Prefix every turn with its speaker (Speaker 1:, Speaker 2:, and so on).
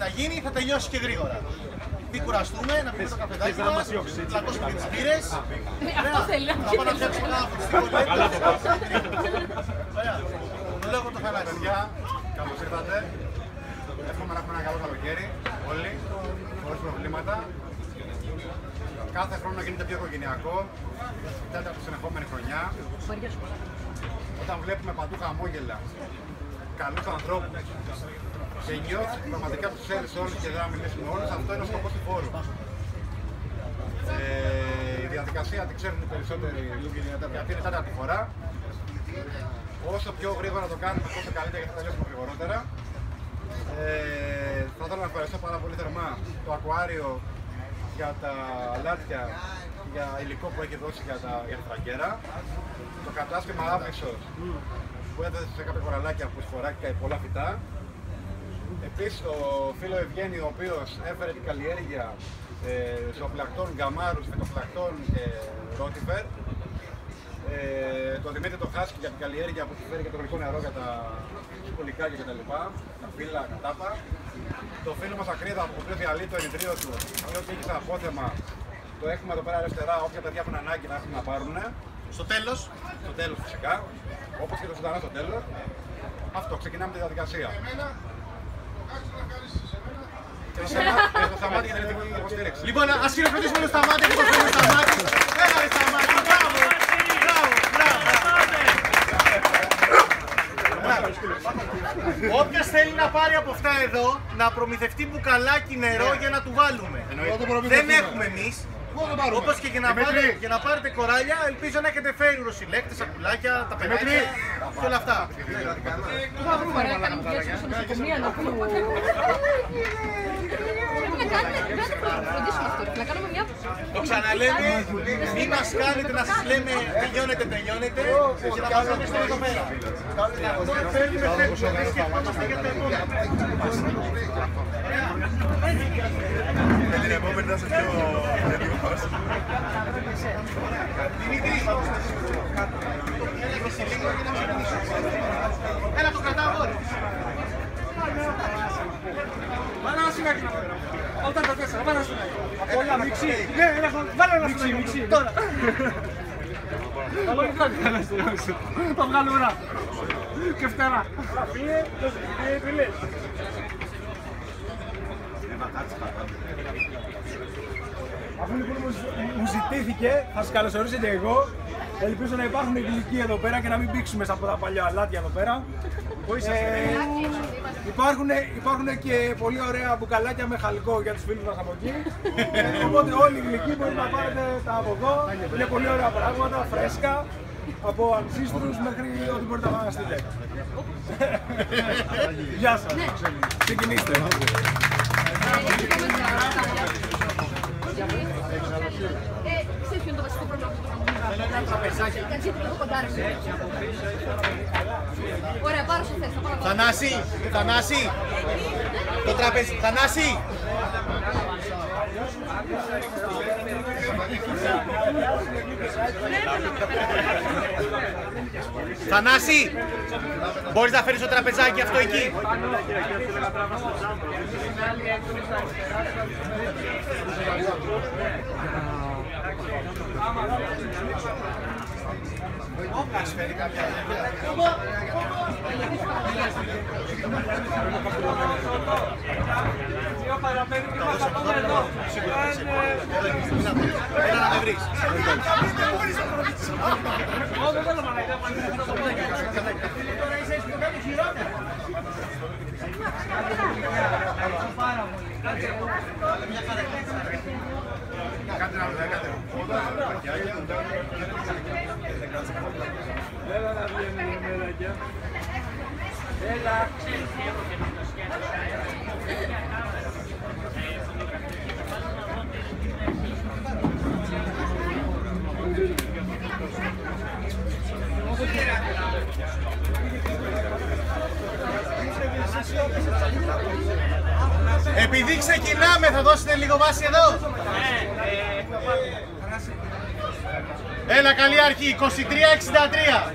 Speaker 1: να γίνει, θα τελειώσει και γρήγορα. Μην κουραστούμε, να πιούμε το καφεδάκι μας, να ακούσουμε τις μπύρες.
Speaker 2: Αυτό θέλει.
Speaker 1: Θα πάω να φτιάξουμε ένα φωτιστικό. Ωραία. Το λόγο το Θανάση.
Speaker 3: Παιδιά, καλώς ήρθατε. Εύχομαι να έχουμε ένα καλό καλοκαίρι, όλοι, χωρίς προβλήματα. Κάθε χρόνο να γίνεται πιο οικογενειακό, τέταρτη συνεχόμενη χρονιά. Όταν βλέπουμε παντού χαμόγελα, καλούς ανθρώπους και νιώθεις πραγματικά τους ξέρεις όλους και δεν θα μιλήσουμε όλους, αυτό είναι ο σκοπός του φόρου. Η διαδικασία την ξέρουν οι περισσότεροι γιατί είναι τέταρτη φορά. Όσο πιο γρήγορα το κάνουμε, τόσο καλύτερα γιατί θα τελειώσουμε γρηγορότερα. Θα ήθελα να ευχαριστώ πάρα πολύ θερμά το Ακουάριο για τα αλάτια, για υλικό που έχει δώσει για τη τραγκέρα. Το κατάστημα Άμεσος που έδωσε σε κάποια κοραλάκια που σφοράκι και πολλά φυτά. Επίσης το φίλο Ευγένη, ο οποίος έφερε την καλλιέργεια ζωοπλακτών, γκαμάρους, φυτοπλακτών και ρότιφερ. Το Δημήτρη το Χάσκι για την καλλιέργεια που έχει φέρει και το γλυκό νερό για τα σκουλικάκια κτλ. Τα φύλλα, κατάπα. Το φίλο μας Ακρίδα που διαλύει το ενητρίο του, διότι έχει σαν απόθεμα. Το έχουμε εδώ πέρα αριστερά, όποια παιδιά έχουν ανάγκη να έχουν να πάρουν.
Speaker 1: Στο τέλος.
Speaker 3: Στο τέλος φυσικά, όπως και το ζωντανό στο τέλος. Αυτό, ξεκινάμε τη διαδικασία. Και το Σταμάτη για την ειδική υποστήριξη.
Speaker 1: Λοιπόν, ας χειροκροτήσουμε το Σταμάτη και το φίλο Σταμάτη. Έλα ρε Σταμάτη, μπράβο, μπράβο. Όποιος θέλει να πάρει από αυτά εδώ, να προμηθευτεί μπουκαλάκι νερό για να του βάλουμε. Δεν έχουμε εμείς. Όπως και για να πάρετε κοράλια, ελπίζω να έχετε φέρει ουροσυλλέκτες, σακουλάκια, τα πενάκια και όλα αυτά.
Speaker 2: Θα βρούμε να κάνουμε δουλειές στο νοσοκομείο να πούμε. Να κάνουμε μια...
Speaker 1: Το ξαναλέμε, μην μας κάνετε να σας λέμε τελειώνετε και να μας λέμε στο εδώ πέρα. Αυτό θέλουμε και ερχόμαστε για το επόμενο.
Speaker 4: Με την επόμενη θα σε πιο έτοιμος.
Speaker 1: Δημήτρη, έλα το κρατάω εγώ.
Speaker 5: Βάλε ένα σινάκι. Όταν τα τέσσερα, βάλε ένα σινάκι. Από όλα μίξι. Ναι, βάλε ένα σινάκι. Μίξι, τώρα. Το βγάλουμε να. Και φτερά. Φίλε, φίλε. Αφού λοιπόν μου ζητήθηκε, θα σας καλωσορίσω και εγώ. Ελπίζω να υπάρχουν γλυκοί εδώ πέρα και να μην πήξουμε από τα παλιά αλάτια εδώ πέρα. Υπάρχουν και πολύ ωραία μπουκαλάκια με χαλκό για τους φίλους μας από εκεί. Οπότε όλοι οι γλυκοί μπορείτε να πάρετε τα από εδώ. Είναι πολύ ωραία πράγματα, φρέσκα. Από ανσίστρους μέχρι ό,τι μπορείτε να φανταστείτε. Γεια σας. Ξεκινήστε.
Speaker 2: Ξέρεις ποιο είναι το βασικό πρόβλημα που το
Speaker 1: Ένα τραπεζάκι.
Speaker 2: Κατσίτε λίγο κοντά ρε. Ωραία, πάρω στο θες, θα πάρω.
Speaker 1: Θανάση, το τραπέζι, Θανάση. Θανάση, μπορείς να φέρεις το τραπεζάκι αυτό εκεί. Όκας φέρει κάποια Έλα να με βρεις.
Speaker 5: Έλα να βγαίνουμε μεράκια. Έλα.
Speaker 1: Επειδή ξεκινάμε, θα δώσετε λίγο βάση εδώ. Έλα, καλή αρχή, 23-63.